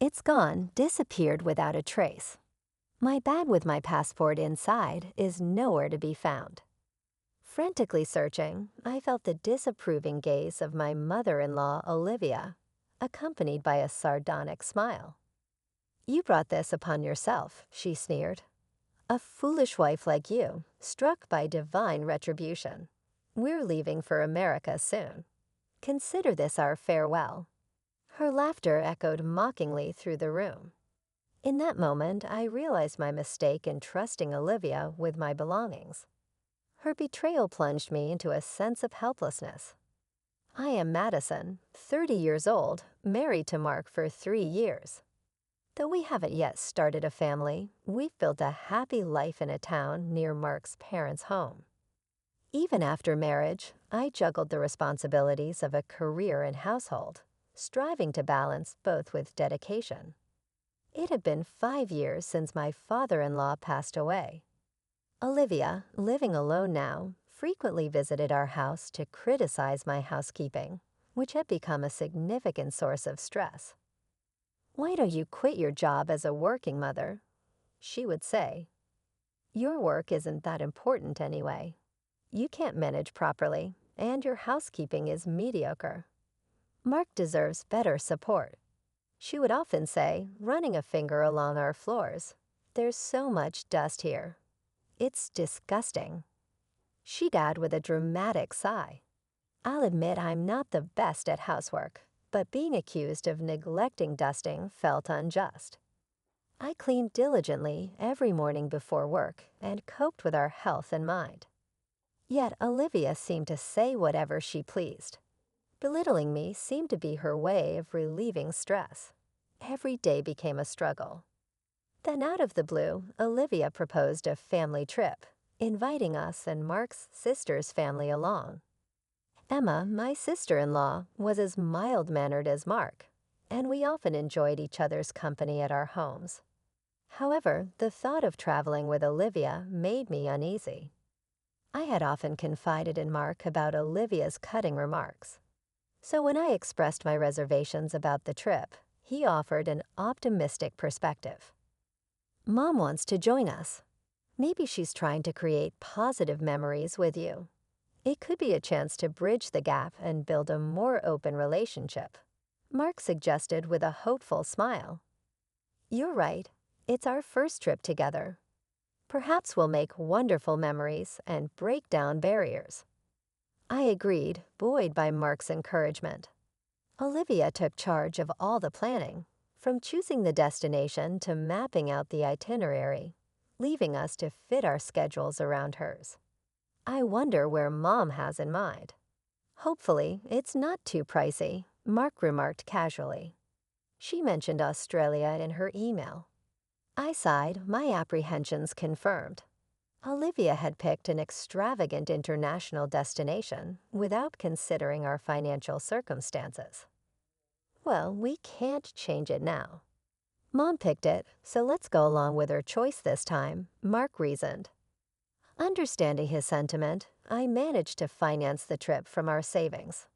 It's gone, disappeared without a trace. My bag with my passport inside is nowhere to be found. Frantically searching, I felt the disapproving gaze of my mother-in-law, Olivia, accompanied by a sardonic smile. "You brought this upon yourself," she sneered. "A foolish wife like you, struck by divine retribution. We're leaving for America soon. Consider this our farewell." Her laughter echoed mockingly through the room. In that moment, I realized my mistake in trusting Olivia with my belongings. Her betrayal plunged me into a sense of helplessness. I am Madison, 30 years old, married to Mark for 3 years. Though we haven't yet started a family, we've built a happy life in a town near Mark's parents' home. Even after marriage, I juggled the responsibilities of a career and household, striving to balance both with dedication. It had been 5 years since my father-in-law passed away. Olivia, living alone now, frequently visited our house to criticize my housekeeping, which had become a significant source of stress. "Why don't you quit your job as a working mother?" she would say. "Your work isn't that important anyway. You can't manage properly, and your housekeeping is mediocre. Mark deserves better support." She would often say, running a finger along our floors, "There's so much dust here. It's disgusting." She'd add with a dramatic sigh, "I'll admit I'm not the best at housework, but being accused of neglecting dusting felt unjust." I cleaned diligently every morning before work and coped with our health in mind. Yet Olivia seemed to say whatever she pleased. Belittling me seemed to be her way of relieving stress. Every day became a struggle. Then out of the blue, Olivia proposed a family trip, inviting us and Mark's sister's family along. Emma, my sister-in-law, was as mild-mannered as Mark, and we often enjoyed each other's company at our homes. However, the thought of traveling with Olivia made me uneasy. I had often confided in Mark about Olivia's cutting remarks. So when I expressed my reservations about the trip, he offered an optimistic perspective. "Mom wants to join us. Maybe she's trying to create positive memories with you. It could be a chance to bridge the gap and build a more open relationship," Mark suggested with a hopeful smile. "You're right. It's our first trip together. Perhaps we'll make wonderful memories and break down barriers." I agreed, buoyed by Mark's encouragement. Olivia took charge of all the planning, from choosing the destination to mapping out the itinerary, leaving us to fit our schedules around hers. I wonder where Mom has in mind. "Hopefully, it's not too pricey," Mark remarked casually. She mentioned Australia in her email. I sighed, my apprehensions confirmed. Olivia had picked an extravagant international destination without considering our financial circumstances. "Well, we can't change it now. Mom picked it, so let's go along with her choice this time," Mark reasoned. Understanding his sentiment, I managed to finance the trip from our savings.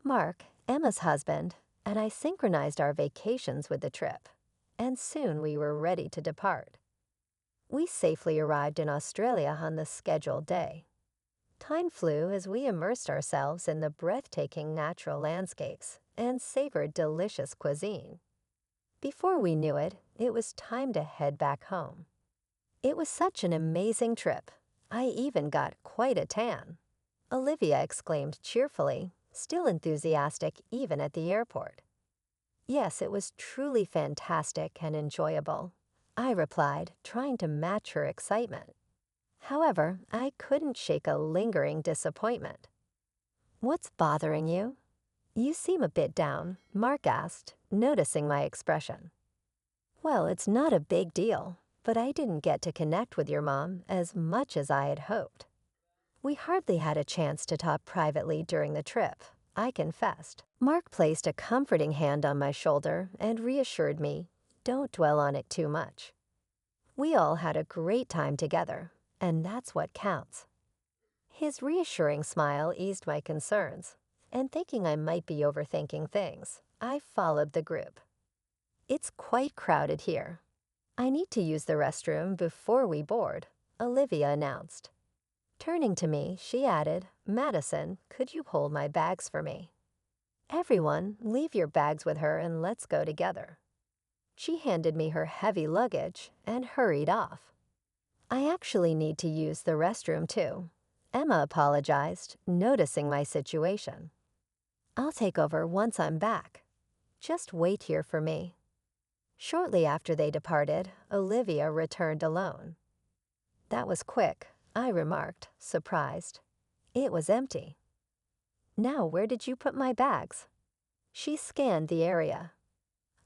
Mark, Emma's husband, and I synchronized our vacations with the trip, and soon we were ready to depart. We safely arrived in Australia on the scheduled day. Time flew as we immersed ourselves in the breathtaking natural landscapes and savored delicious cuisine. Before we knew it, it was time to head back home. It was such an amazing trip. I even got quite a tan," Olivia exclaimed cheerfully, still enthusiastic even at the airport. "Yes, it was truly fantastic and enjoyable," I replied, trying to match her excitement. However, I couldn't shake a lingering disappointment. "What's bothering you? You seem a bit down," Mark asked, noticing my expression. "Well, it's not a big deal, but I didn't get to connect with your mom as much as I had hoped. We hardly had a chance to talk privately during the trip," I confessed. Mark placed a comforting hand on my shoulder and reassured me, "Don't dwell on it too much. We all had a great time together, and that's what counts." His reassuring smile eased my concerns, and thinking I might be overthinking things, I followed the group. It's quite crowded here. I need to use the restroom before we board, Olivia announced. Turning to me, she added, Madison, could you hold my bags for me? Everyone, leave your bags with her and let's go together. She handed me her heavy luggage and hurried off. I actually need to use the restroom too. Emma apologized, noticing my situation. I'll take over once I'm back. Just wait here for me. Shortly after they departed, Olivia returned alone. That was quick, I remarked, surprised. It was empty. Now, where did you put my bags? She scanned the area.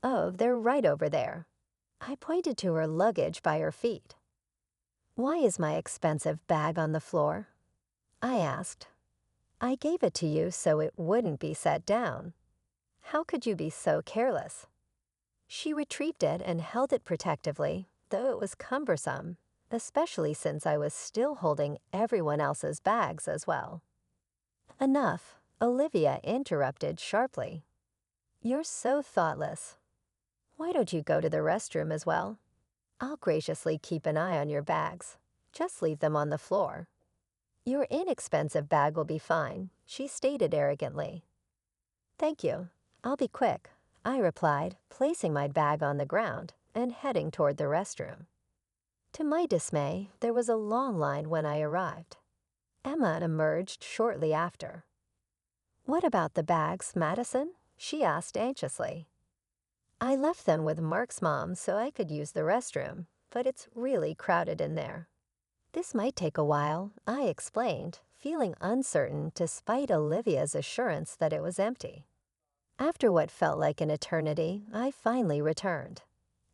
Oh, they're right over there. I pointed to her luggage by her feet. Why is my expensive bag on the floor? I asked. I gave it to you so it wouldn't be set down. How could you be so careless? She retrieved it and held it protectively, though it was cumbersome, especially since I was still holding everyone else's bags as well. Enough, Olivia interrupted sharply. You're so thoughtless. Why don't you go to the restroom as well? I'll graciously keep an eye on your bags. Just leave them on the floor. Your inexpensive bag will be fine, she stated arrogantly. Thank you. I'll be quick, I replied, placing my bag on the ground and heading toward the restroom. To my dismay, there was a long line when I arrived. Emma emerged shortly after. What about the bags, Madison? She asked anxiously. I left them with Mark's mom so I could use the restroom, but it's really crowded in there. This might take a while, I explained, feeling uncertain despite Olivia's assurance that it was empty. After what felt like an eternity, I finally returned.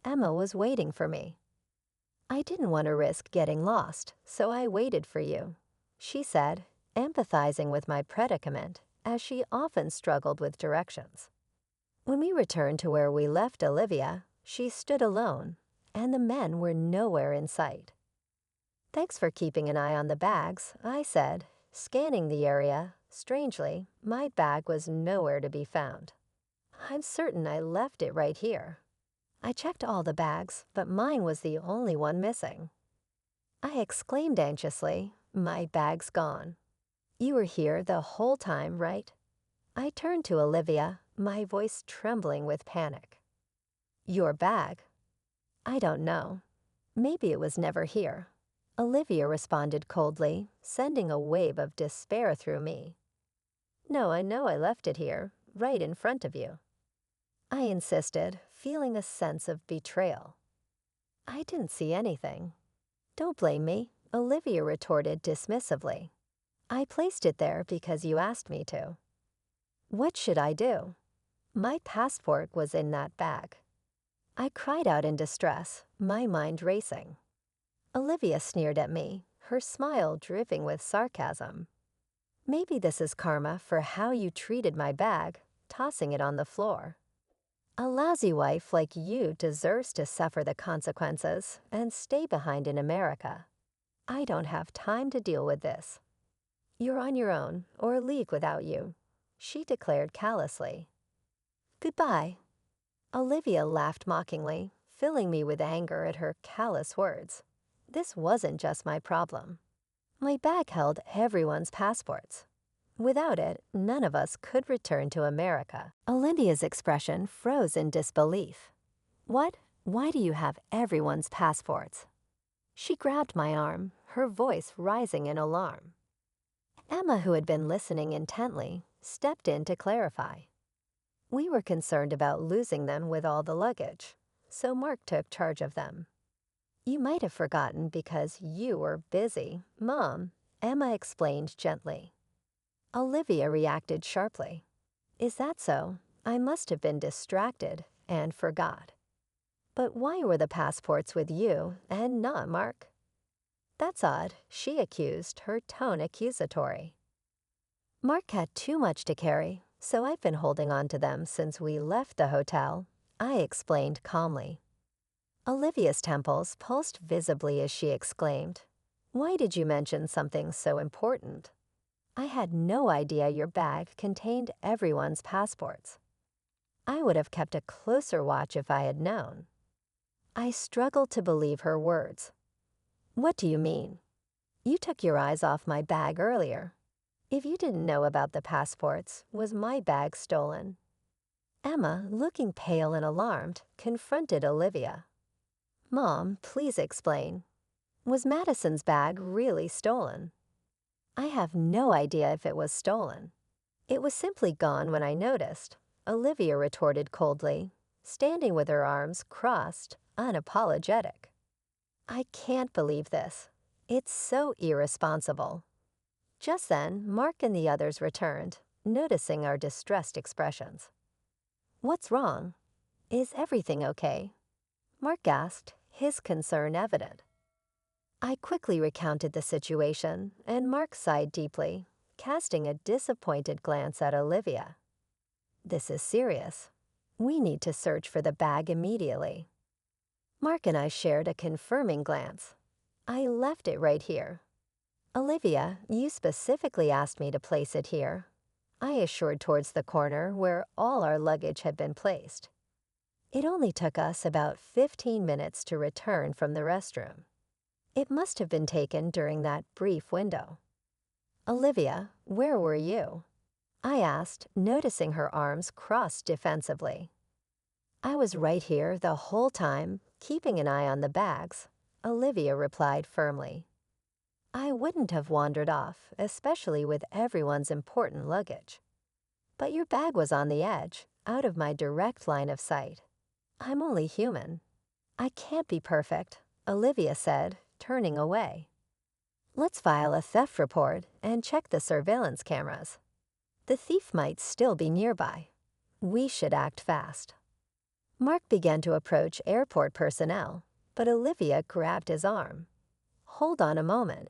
Emma was waiting for me. I didn't want to risk getting lost, so I waited for you, she said, empathizing with my predicament, as she often struggled with directions. When we returned to where we left Olivia, she stood alone, and the men were nowhere in sight. Thanks for keeping an eye on the bags, I said, scanning the area. Strangely, my bag was nowhere to be found. I'm certain I left it right here. I checked all the bags, but mine was the only one missing. I exclaimed anxiously, my bag's gone. You were here the whole time, right? I turned to Olivia, my voice trembling with panic. Your bag? I don't know. Maybe it was never here. Olivia responded coldly, sending a wave of despair through me. No, I know I left it here, right in front of you. I insisted, feeling a sense of betrayal. I didn't see anything. Don't blame me, Olivia retorted dismissively. I placed it there because you asked me to. What should I do? My passport was in that bag. I cried out in distress, my mind racing. Olivia sneered at me, her smile dripping with sarcasm. Maybe this is karma for how you treated my bag, tossing it on the floor. A lousy wife like you deserves to suffer the consequences and stay behind in America. I don't have time to deal with this. You're on your own, or leave without you, she declared callously. Goodbye. Olivia laughed mockingly, filling me with anger at her callous words. This wasn't just my problem. My bag held everyone's passports. Without it, none of us could return to America. Olivia's expression froze in disbelief. What? Why do you have everyone's passports? She grabbed my arm, her voice rising in alarm. Emma, who had been listening intently, stepped in to clarify. We were concerned about losing them with all the luggage, so Mark took charge of them. You might have forgotten because you were busy, Mom, Emma explained gently. Olivia reacted sharply. Is that so? I must have been distracted and forgot. But why were the passports with you and not Mark? That's odd, she accused, her tone accusatory. Mark had too much to carry, so I've been holding on to them since we left the hotel, I explained calmly. Olivia's temples pulsed visibly as she exclaimed, Why did you mention something so important? I had no idea your bag contained everyone's passports. I would have kept a closer watch if I had known. I struggled to believe her words. What do you mean? You took your eyes off my bag earlier. If you didn't know about the passports, was my bag stolen? Emma, looking pale and alarmed, confronted Olivia. Mom, please explain. Was Madison's bag really stolen? I have no idea if it was stolen. It was simply gone when I noticed, Olivia retorted coldly, standing with her arms crossed, unapologetic. I can't believe this. It's so irresponsible. Just then, Mark and the others returned, noticing our distressed expressions. What's wrong? Is everything okay? Mark asked, his concern evident. I quickly recounted the situation, and Mark sighed deeply, casting a disappointed glance at Olivia. This is serious. We need to search for the bag immediately. Mark and I shared a confirming glance. I left it right here. Olivia, you specifically asked me to place it here. I assured towards the corner where all our luggage had been placed. It only took us about 15 minutes to return from the restroom. It must have been taken during that brief window. Olivia, where were you? I asked, noticing her arms crossed defensively. I was right here the whole time, keeping an eye on the bags, Olivia replied firmly. I wouldn't have wandered off, especially with everyone's important luggage. But your bag was on the edge, out of my direct line of sight. I'm only human. I can't be perfect, Olivia said, turning away. Let's file a theft report and check the surveillance cameras. The thief might still be nearby. We should act fast. Mark began to approach airport personnel, but Olivia grabbed his arm. Hold on a moment.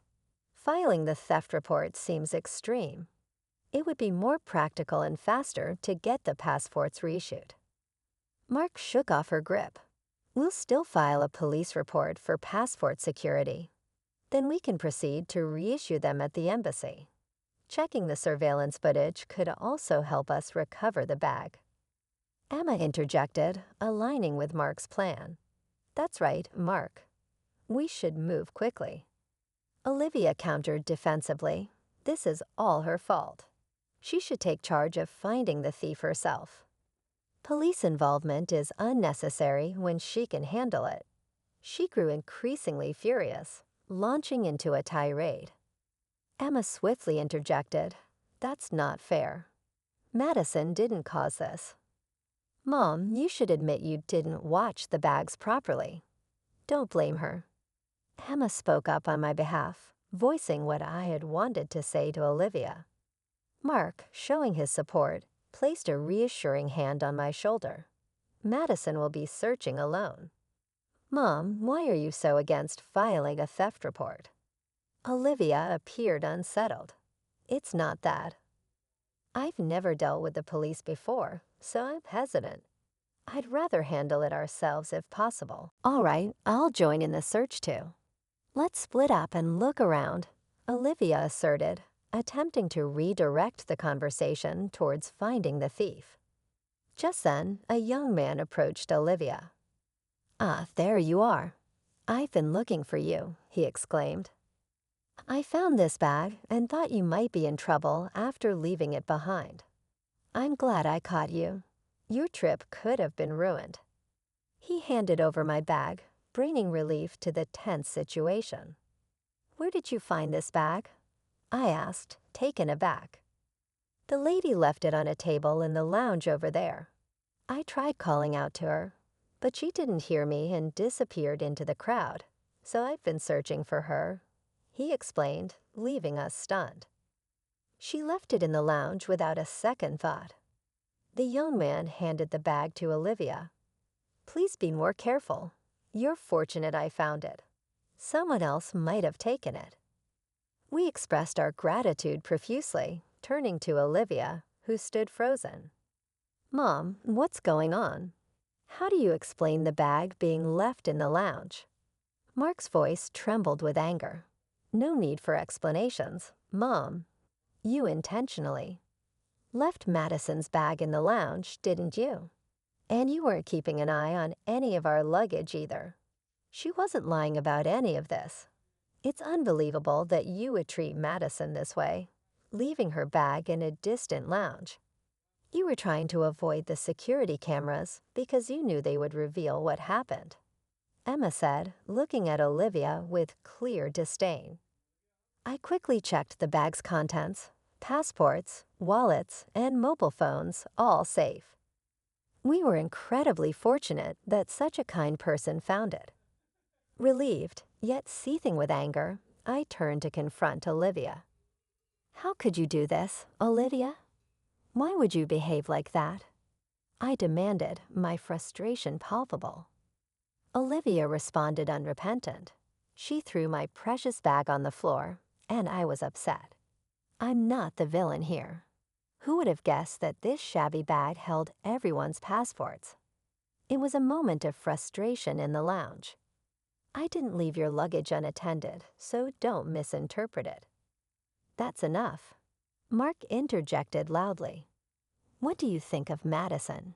Filing the theft report seems extreme. It would be more practical and faster to get the passports reissued. Mark shook off her grip. We'll still file a police report for passport security. Then we can proceed to reissue them at the embassy. Checking the surveillance footage could also help us recover the bag. Emma interjected, aligning with Mark's plan. That's right, Mark. We should move quickly. Olivia countered defensively. This is all her fault. She should take charge of finding the thief herself. Police involvement is unnecessary when she can handle it. She grew increasingly furious, launching into a tirade. Emma swiftly interjected, That's not fair. Madison didn't cause this. Mom, you should admit you didn't watch the bags properly. Don't blame her. Emma spoke up on my behalf, voicing what I had wanted to say to Olivia. Mark, showing his support, placed a reassuring hand on my shoulder. Madison will be searching alone. Mom, why are you so against filing a theft report? Olivia appeared unsettled. It's not that. I've never dealt with the police before, so I'm hesitant. I'd rather handle it ourselves if possible. All right, I'll join in the search too. Let's split up and look around, Olivia asserted, attempting to redirect the conversation towards finding the thief. Just then, a young man approached Olivia. Ah, there you are. I've been looking for you, he exclaimed. I found this bag and thought you might be in trouble after leaving it behind. I'm glad I caught you. Your trip could have been ruined. He handed over my bag, bringing relief to the tense situation. Where did you find this bag? I asked, taken aback. The lady left it on a table in the lounge over there. I tried calling out to her, but she didn't hear me and disappeared into the crowd, so I've been searching for her, he explained, leaving us stunned. She left it in the lounge without a second thought. The young man handed the bag to Olivia. Please be more careful. You're fortunate I found it. Someone else might have taken it. We expressed our gratitude profusely, turning to Olivia, who stood frozen. Mom, what's going on? How do you explain the bag being left in the lounge? Mark's voice trembled with anger. No need for explanations, Mom. You intentionally left Madison's bag in the lounge, didn't you? And you weren't keeping an eye on any of our luggage either. She wasn't lying about any of this. It's unbelievable that you would treat Madison this way, leaving her bag in a distant lounge. You were trying to avoid the security cameras because you knew they would reveal what happened, Emma said, looking at Olivia with clear disdain. I quickly checked the bag's contents, passports, wallets, and mobile phones, all safe. We were incredibly fortunate that such a kind person found it. Relieved, yet seething with anger, I turned to confront Olivia. How could you do this, Olivia? Why would you behave like that? I demanded, my frustration palpable. Olivia responded unrepentant. She threw my precious bag on the floor, and I was upset. I'm not the villain here. Who would have guessed that this shabby bag held everyone's passports? It was a moment of frustration in the lounge. I didn't leave your luggage unattended, so don't misinterpret it. That's enough. Mark interjected loudly. What do you think of Madison?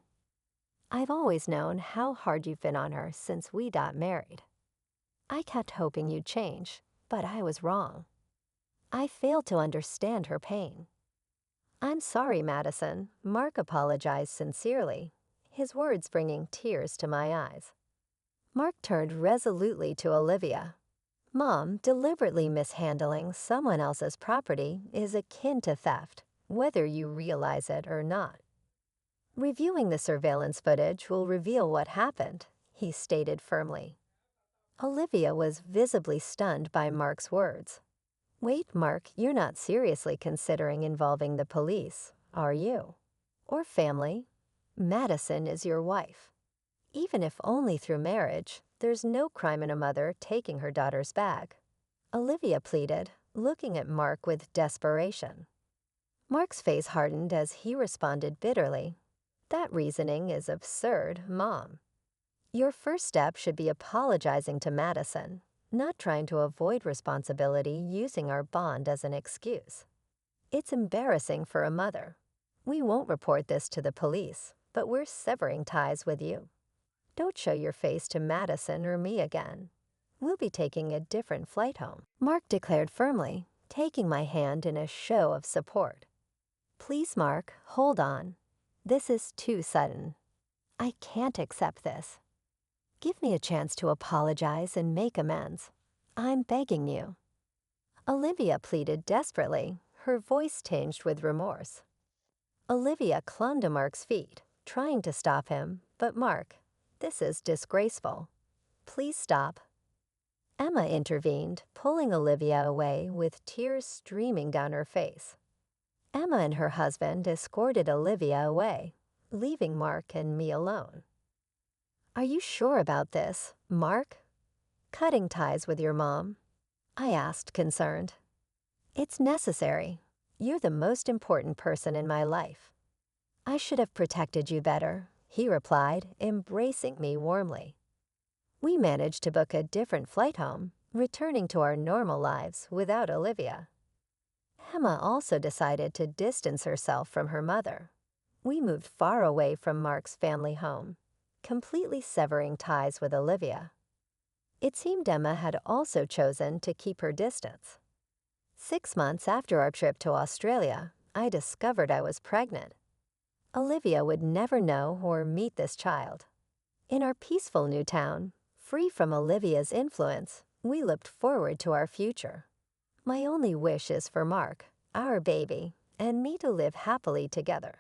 I've always known how hard you've been on her since we got married. I kept hoping you'd change, but I was wrong. I failed to understand her pain. I'm sorry, Madison. Mark apologized sincerely, his words bringing tears to my eyes. Mark turned resolutely to Olivia. Mom, deliberately mishandling someone else's property is akin to theft, whether you realize it or not. Reviewing the surveillance footage will reveal what happened, he stated firmly. Olivia was visibly stunned by Mark's words. Wait, Mark, you're not seriously considering involving the police, are you? Or family? Madison is your wife. Even if only through marriage, there's no crime in a mother taking her daughter's bag. Olivia pleaded, looking at Mark with desperation. Mark's face hardened as he responded bitterly. That reasoning is absurd, Mom. Your first step should be apologizing to Madison, not trying to avoid responsibility using our bond as an excuse. It's embarrassing for a mother. We won't report this to the police, but we're severing ties with you. Don't show your face to Madison or me again. We'll be taking a different flight home, Mark declared firmly, taking my hand in a show of support. Please, Mark, hold on. This is too sudden. I can't accept this. Give me a chance to apologize and make amends. I'm begging you. Olivia pleaded desperately, her voice tinged with remorse. Olivia clung to Mark's feet, trying to stop him, but Mark, this is disgraceful. Please stop. Emma intervened, pulling Olivia away with tears streaming down her face. Emma and her husband escorted Olivia away, leaving Mark and me alone. Are you sure about this, Mark? Cutting ties with your mom? I asked, concerned. It's necessary. You're the most important person in my life. I should have protected you better, he replied, embracing me warmly. We managed to book a different flight home, returning to our normal lives without Olivia. Emma also decided to distance herself from her mother. We moved far away from Mark's family home, completely severing ties with Olivia. It seemed Emma had also chosen to keep her distance. 6 months after our trip to Australia, I discovered I was pregnant. Olivia would never know or meet this child. In our peaceful new town, free from Olivia's influence, we looked forward to our future. My only wish is for Mark, our baby, and me to live happily together.